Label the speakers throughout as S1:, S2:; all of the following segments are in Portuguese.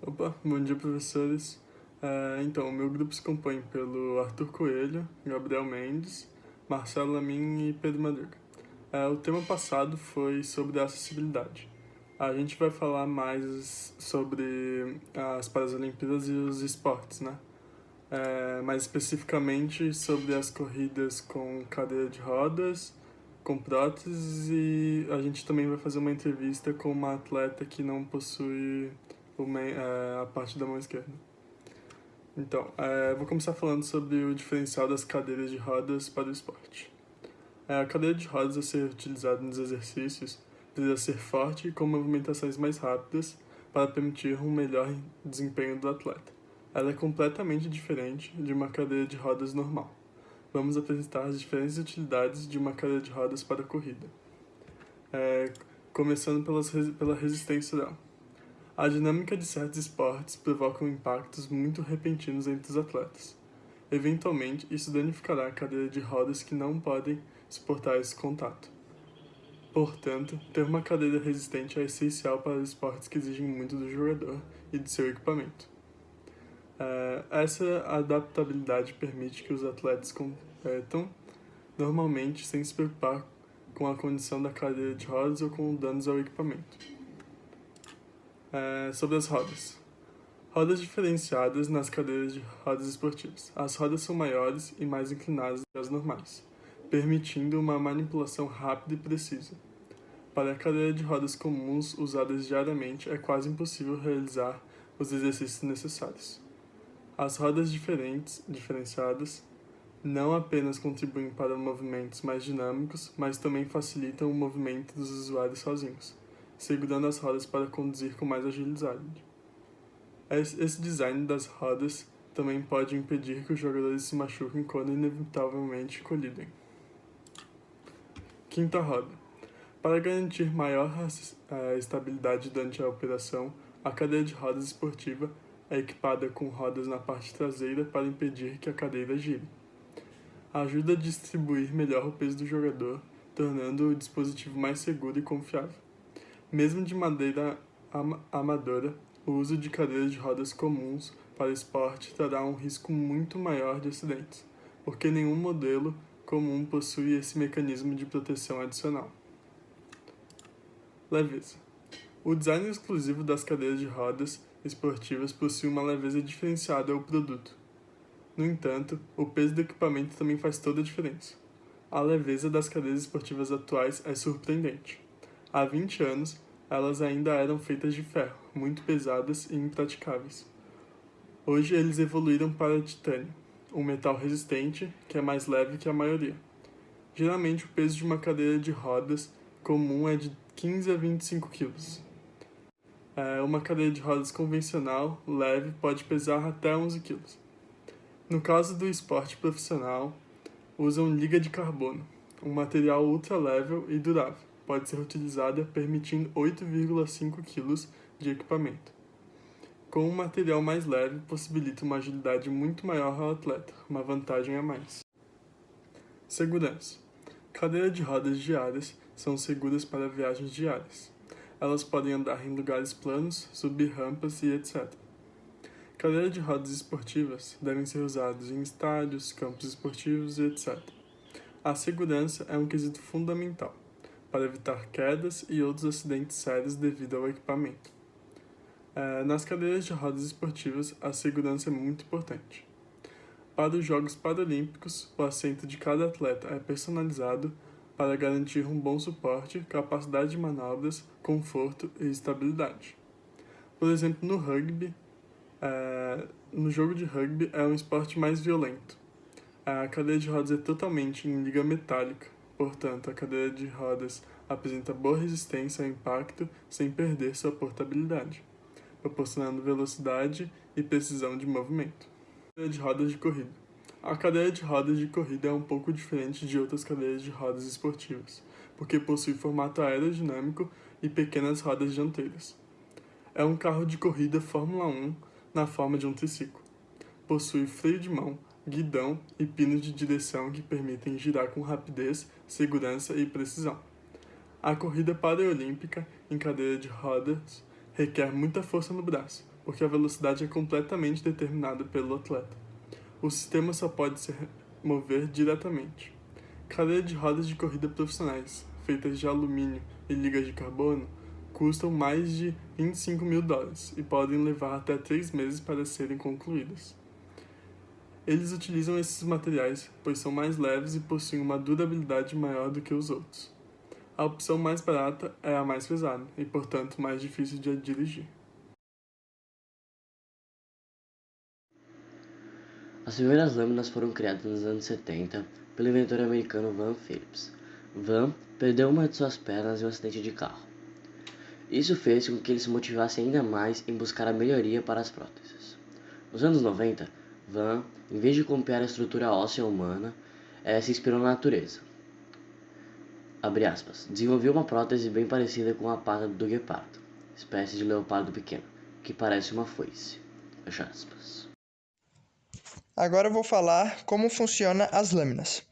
S1: Opa, bom dia, professores. Então, o meu grupo se compõe pelo Arthur Coelho, Gabriel Mendes, Marcelo Lamin e Pedro Madruga. O tema passado foi sobre a acessibilidade. A gente vai falar mais sobre as Paralimpíadas e os esportes, né? Mais especificamente sobre as corridas com cadeira de rodas, com próteses, e a gente também vai fazer uma entrevista com uma atleta que não possui a parte da mão esquerda. Então, vou começar falando sobre o diferencial das cadeiras de rodas para o esporte. A cadeira de rodas a ser utilizada nos exercícios precisa ser forte e com movimentações mais rápidas para permitir um melhor desempenho do atleta. Ela é completamente diferente de uma cadeira de rodas normal. Vamos apresentar as diferentes utilidades de uma cadeira de rodas para a corrida. Começando pela resistência dela. A dinâmica de certos esportes provoca impactos muito repentinos entre os atletas. Eventualmente, isso danificará a cadeira de rodas que não podem suportar esse contato. Portanto, ter uma cadeira resistente é essencial para os esportes que exigem muito do jogador e de seu equipamento. Essa adaptabilidade permite que os atletas competam normalmente sem se preocupar com a condição da cadeira de rodas ou com danos ao equipamento. Sobre as rodas. Rodas diferenciadas nas cadeiras de rodas esportivas. As rodas são maiores e mais inclinadas do que as normais, permitindo uma manipulação rápida e precisa. Para a cadeira de rodas comuns usadas diariamente, é quase impossível realizar os exercícios necessários. As rodas diferenciadas não apenas contribuem para movimentos mais dinâmicos, mas também facilitam o movimento dos usuários sozinhos, segurando as rodas para conduzir com mais agilidade. Esse design das rodas também pode impedir que os jogadores se machuquem quando inevitavelmente colidem. Quinta roda. Para garantir maior estabilidade durante a operação, a cadeira de rodas esportiva é equipada com rodas na parte traseira para impedir que a cadeira gire. Ajuda a distribuir melhor o peso do jogador, tornando o dispositivo mais seguro e confiável. Mesmo de maneira amadora, o uso de cadeiras de rodas comuns para o esporte trará um risco muito maior de acidentes, porque nenhum modelo comum possui esse mecanismo de proteção adicional. Leveza. O design exclusivo das cadeiras de rodas esportivas possui uma leveza diferenciada ao produto. No entanto, o peso do equipamento também faz toda a diferença. A leveza das cadeiras esportivas atuais é surpreendente. Há 20 anos, elas ainda eram feitas de ferro, muito pesadas e impraticáveis. Hoje eles evoluíram para titânio, um metal resistente que é mais leve que a maioria. Geralmente o peso de uma cadeira de rodas comum é de 15 a 25 kg. Uma cadeira de rodas convencional, leve, pode pesar até 11 kg. No caso do esporte profissional, usam liga de carbono, um material ultra-level e durável. Pode ser utilizada permitindo 8,5 kg de equipamento. Com um material mais leve, possibilita uma agilidade muito maior ao atleta, uma vantagem a mais. Segurança. Cadeiras de rodas diárias são seguras para viagens diárias. Elas podem andar em lugares planos, subir rampas e etc. Cadeiras de rodas esportivas devem ser usadas em estádios, campos esportivos e etc. A segurança é um quesito fundamental para evitar quedas e outros acidentes sérios devido ao equipamento. Nas cadeiras de rodas esportivas, a segurança é muito importante. Para os Jogos Paralímpicos, o assento de cada atleta é personalizado para garantir um bom suporte, capacidade de manobras, conforto e estabilidade. Por exemplo, no rugby, no jogo de rugby é um esporte mais violento. A cadeira de rodas é totalmente em liga metálica, portanto, a cadeira de rodas apresenta boa resistência ao impacto sem perder sua portabilidade, proporcionando velocidade e precisão de movimento. Cadeira de rodas de corrida. A cadeira de rodas de corrida é um pouco diferente de outras cadeiras de rodas esportivas, porque possui formato aerodinâmico e pequenas rodas dianteiras. É um carro de corrida Fórmula 1 na forma de um triciclo. Possui freio de mão, guidão e pinos de direção que permitem girar com rapidez, segurança e precisão. A corrida paraolímpica em cadeira de rodas requer muita força no braço, porque a velocidade é completamente determinada pelo atleta. O sistema só pode se mover diretamente. Cadeira de rodas de corrida profissionais, feitas de alumínio e ligas de carbono, custam mais de US$ 25.000 e podem levar até 3 meses para serem concluídas. Eles utilizam esses materiais pois são mais leves e possuem uma durabilidade maior do que os outros. A opção mais barata é a mais pesada e, portanto, mais difícil de dirigir.
S2: As primeiras lâminas foram criadas nos anos 70 pelo inventor americano Van Phillips. Van perdeu uma de suas pernas em um acidente de carro. Isso fez com que ele se motivasse ainda mais em buscar a melhoria para as próteses. Nos anos 90, Van, em vez de copiar a estrutura óssea humana, se inspirou na natureza. Abre aspas, desenvolveu uma prótese bem parecida com a pata do guepardo, espécie de leopardo pequeno, que parece uma foice. Fecha aspas.
S3: Agora eu vou falar como funciona as lâminas.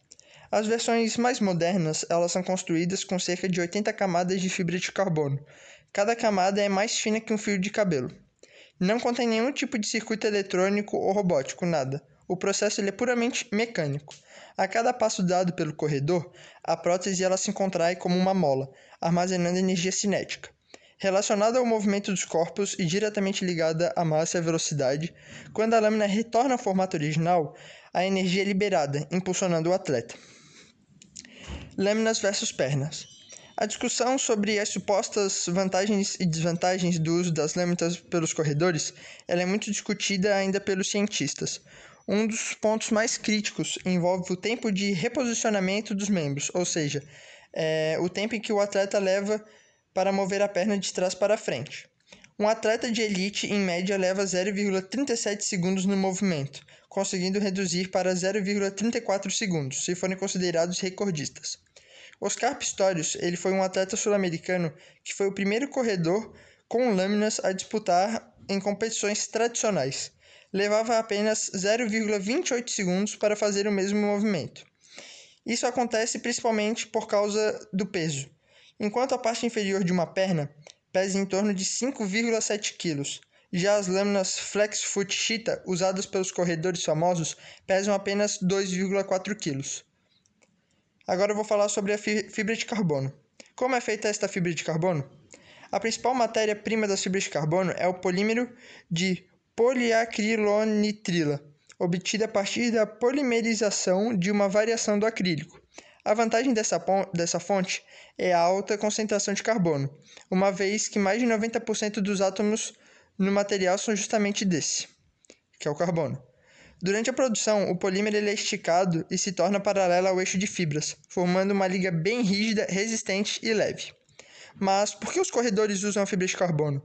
S3: As versões mais modernas, elas são construídas com cerca de 80 camadas de fibra de carbono. Cada camada é mais fina que um fio de cabelo. Não contém nenhum tipo de circuito eletrônico ou robótico, nada. O processo ele é puramente mecânico. A cada passo dado pelo corredor, a prótese ela se contrai como uma mola, armazenando energia cinética. Relacionada ao movimento dos corpos e diretamente ligada à massa e à velocidade, quando a lâmina retorna ao formato original, a energia é liberada, impulsionando o atleta. Lâminas versus pernas. A discussão sobre as supostas vantagens e desvantagens do uso das lâminas pelos corredores ela é muito discutida ainda pelos cientistas. Um dos pontos mais críticos envolve o tempo de reposicionamento dos membros, ou seja, o tempo em que o atleta leva para mover a perna de trás para frente. Um atleta de elite, em média, leva 0,37 segundos no movimento, conseguindo reduzir para 0,34 segundos, se forem considerados recordistas. Oscar Pistorius, ele foi um atleta sul-americano que foi o primeiro corredor com lâminas a disputar em competições tradicionais. Levava apenas 0,28 segundos para fazer o mesmo movimento. Isso acontece principalmente por causa do peso. Enquanto a parte inferior de uma perna pesa em torno de 5,7 kg, já as lâminas Flex Foot Cheetah, usadas pelos corredores famosos, pesam apenas 2,4 kg. Agora eu vou falar sobre a fibra de carbono. Como é feita esta fibra de carbono? A principal matéria-prima das fibras de carbono é o polímero de poliacrilonitrila, obtida a partir da polimerização de uma variação do acrílico. A vantagem dessa fonte é a alta concentração de carbono, uma vez que mais de 90% dos átomos no material são justamente desse, que é o carbono. Durante a produção, o polímero é esticado e se torna paralelo ao eixo de fibras, formando uma liga bem rígida, resistente e leve. Mas por que os corredores usam a fibra de carbono?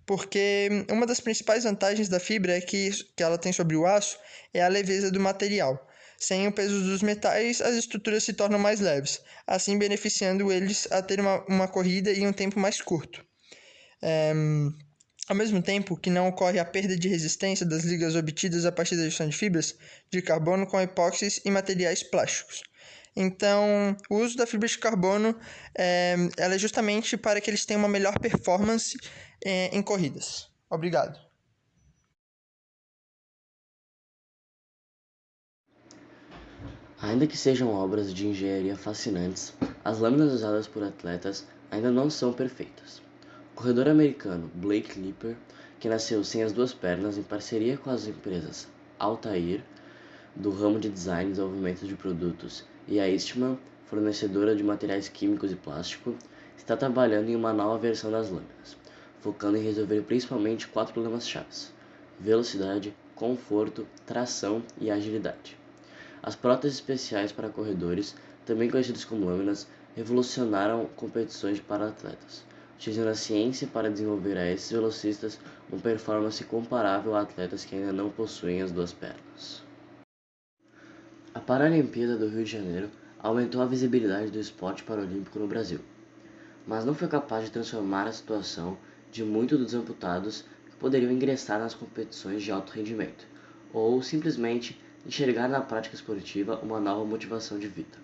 S3: Porque uma das principais vantagens da fibra é que ela tem sobre o aço é a leveza do material. Sem o peso dos metais, as estruturas se tornam mais leves, assim beneficiando eles a ter uma corrida em um tempo mais curto. Ao mesmo tempo que não ocorre a perda de resistência das ligas obtidas a partir da junção de fibras de carbono com epóxis e materiais plásticos. Então, o uso da fibra de carbono ela é justamente para que eles tenham uma melhor performance em corridas. Obrigado.
S2: Ainda que sejam obras de engenharia fascinantes, as lâminas usadas por atletas ainda não são perfeitas. O corredor americano Blake Lippert, que nasceu sem as duas pernas em parceria com as empresas Altair, do ramo de design e desenvolvimento de produtos, e a Eastman, fornecedora de materiais químicos e plástico, está trabalhando em uma nova versão das lâminas, focando em resolver principalmente 4 problemas-chave: velocidade, conforto, tração e agilidade. As próteses especiais para corredores, também conhecidas como lâminas, revolucionaram competições para atletas, utilizando a ciência para desenvolver a esses velocistas uma performance comparável a atletas que ainda não possuem as duas pernas. A Paralimpíada do Rio de Janeiro aumentou a visibilidade do esporte paralímpico no Brasil, mas não foi capaz de transformar a situação de muitos dos amputados que poderiam ingressar nas competições de alto rendimento, ou simplesmente enxergar na prática esportiva uma nova motivação de vida.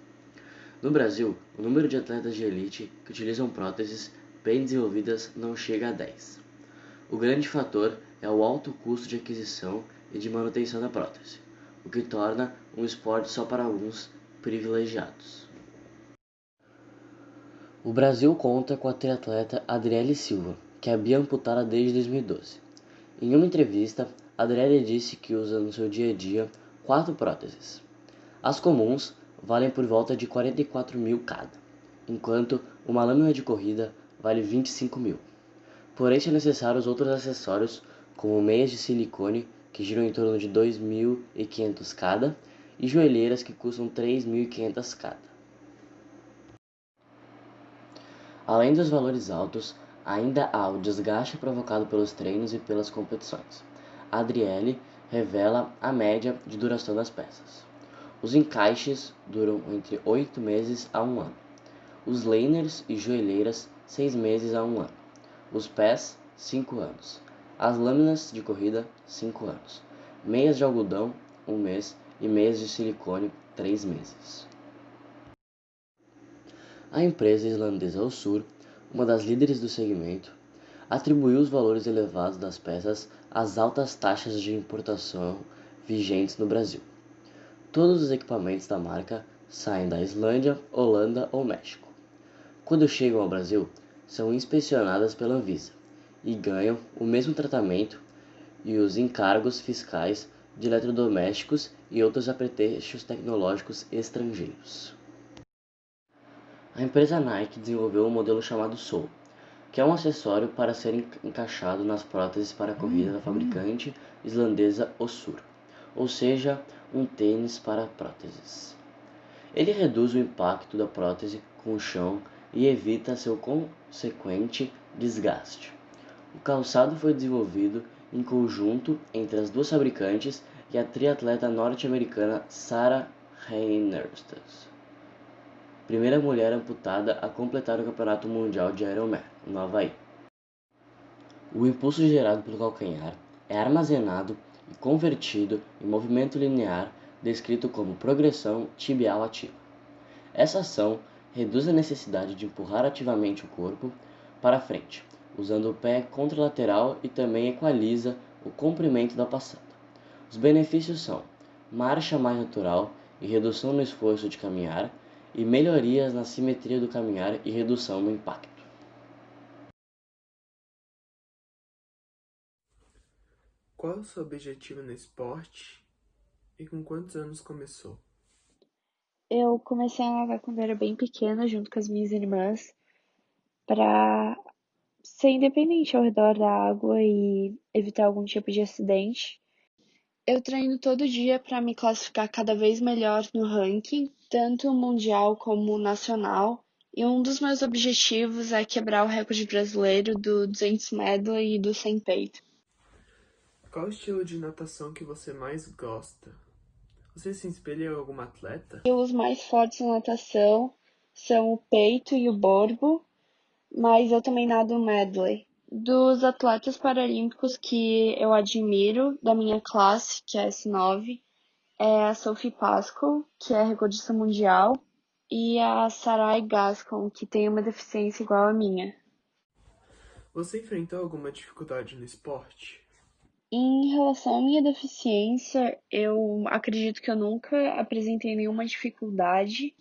S2: No Brasil, o número de atletas de elite que utilizam próteses bem desenvolvidas não chega a 10. O grande fator é o alto custo de aquisição e de manutenção da prótese, o que torna um esporte só para alguns privilegiados. O Brasil conta com a triatleta Adriele Silva, que é biamputada desde 2012. Em uma entrevista, Adriele disse que usa no seu dia a dia 4 próteses. As comuns valem por volta de 44 mil cada, enquanto uma lâmina de corrida vale 25 mil. Porém, são necessários outros acessórios, como meias de silicone, que giram em torno de 2.500 cada, e joelheiras que custam 3.500 cada. Além dos valores altos, ainda há o desgaste provocado pelos treinos e pelas competições. A Adriele revela a média de duração das peças. Os encaixes duram entre 8 meses a 1 ano. Os laners e joelheiras, 6 meses a 1 ano. Os pés, 5 anos. As lâminas de corrida, 5 anos. Meias de algodão, 1 mês. E meias de silicone, 3 meses. A empresa islandesa Össur, uma das líderes do segmento, atribuiu os valores elevados das peças às altas taxas de importação vigentes no Brasil. Todos os equipamentos da marca saem da Islândia, Holanda ou México. Quando chegam ao Brasil, são inspecionadas pela Anvisa e ganham o mesmo tratamento e os encargos fiscais de eletrodomésticos e outros apetrechos tecnológicos estrangeiros. A empresa Nike desenvolveu um modelo chamado Soul, que é um acessório para ser encaixado nas próteses para corrida da fabricante islandesa Össur, ou seja, um tênis para próteses. Ele reduz o impacto da prótese com o chão e evita seu consequente desgaste. O calçado foi desenvolvido em conjunto entre as duas fabricantes e a triatleta norte-americana Sarah Reiners, primeira mulher amputada a completar o Campeonato Mundial de Ironman, no Havaí. O impulso gerado pelo calcanhar é armazenado e convertido em movimento linear, descrito como progressão tibial ativa. Essa ação reduz a necessidade de empurrar ativamente o corpo para frente, usando o pé contralateral e também equaliza o comprimento da passada. Os benefícios são marcha mais natural e redução no esforço de caminhar, e melhorias na simetria do caminhar e redução no impacto.
S1: Qual é o seu objetivo no esporte e com quantos anos começou?
S4: Eu comecei a nadar quando era bem pequena, junto com as minhas irmãs, para ser independente ao redor da água e evitar algum tipo de acidente. Eu treino todo dia para me classificar cada vez melhor no ranking, tanto mundial como nacional. E um dos meus objetivos é quebrar o recorde brasileiro do 200 medley e do 100 peito.
S1: Qual o estilo de natação que você mais gosta? Você se espelha em algum atleta?
S4: Os mais fortes na natação são o peito e o borbo, mas eu também nado medley. Dos atletas paralímpicos que eu admiro, da minha classe, que é S9, é a Sophie Pascoe, que é recordista mundial, e a Sarai Gascon, que tem uma deficiência igual à minha.
S1: Você enfrentou alguma dificuldade no esporte?
S4: Em relação à minha deficiência, eu acredito que eu nunca apresentei nenhuma dificuldade.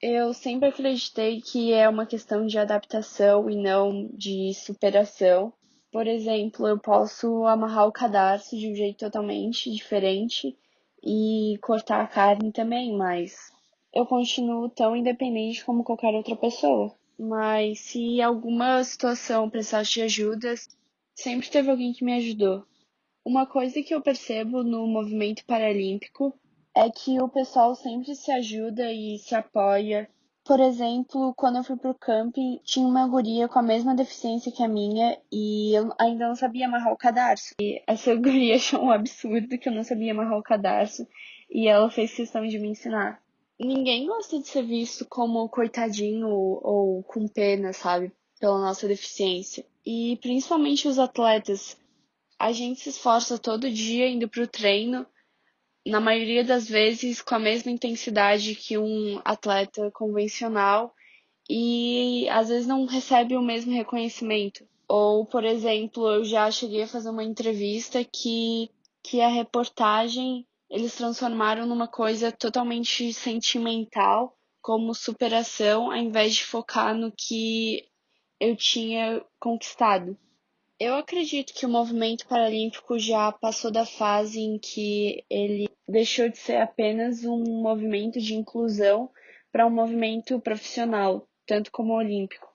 S4: Eu sempre acreditei que é uma questão de adaptação e não de superação. Por exemplo, eu posso amarrar o cadarço de um jeito totalmente diferente e cortar a carne também, mas eu continuo tão independente como qualquer outra pessoa. Mas se alguma situação precisasse de ajuda, sempre teve alguém que me ajudou. Uma coisa que eu percebo no movimento paralímpico é que o pessoal sempre se ajuda e se apoia. Por exemplo, quando eu fui pro camping, tinha uma guria com a mesma deficiência que a minha e eu ainda não sabia amarrar o cadarço. E essa guria achou um absurdo que eu não sabia amarrar o cadarço e ela fez questão de me ensinar. Ninguém gosta de ser visto como coitadinho ou com pena, sabe? Pela nossa deficiência. E principalmente os atletas. A gente se esforça todo dia indo pro treino, na maioria das vezes com a mesma intensidade que um atleta convencional e às vezes não recebe o mesmo reconhecimento. Ou, por exemplo, eu já cheguei a fazer uma entrevista que a reportagem eles transformaram numa coisa totalmente sentimental, como superação, ao invés de focar no que eu tinha conquistado. Eu acredito que o movimento paralímpico já passou da fase em que ele deixou de ser apenas um movimento de inclusão para um movimento profissional, tanto como olímpico.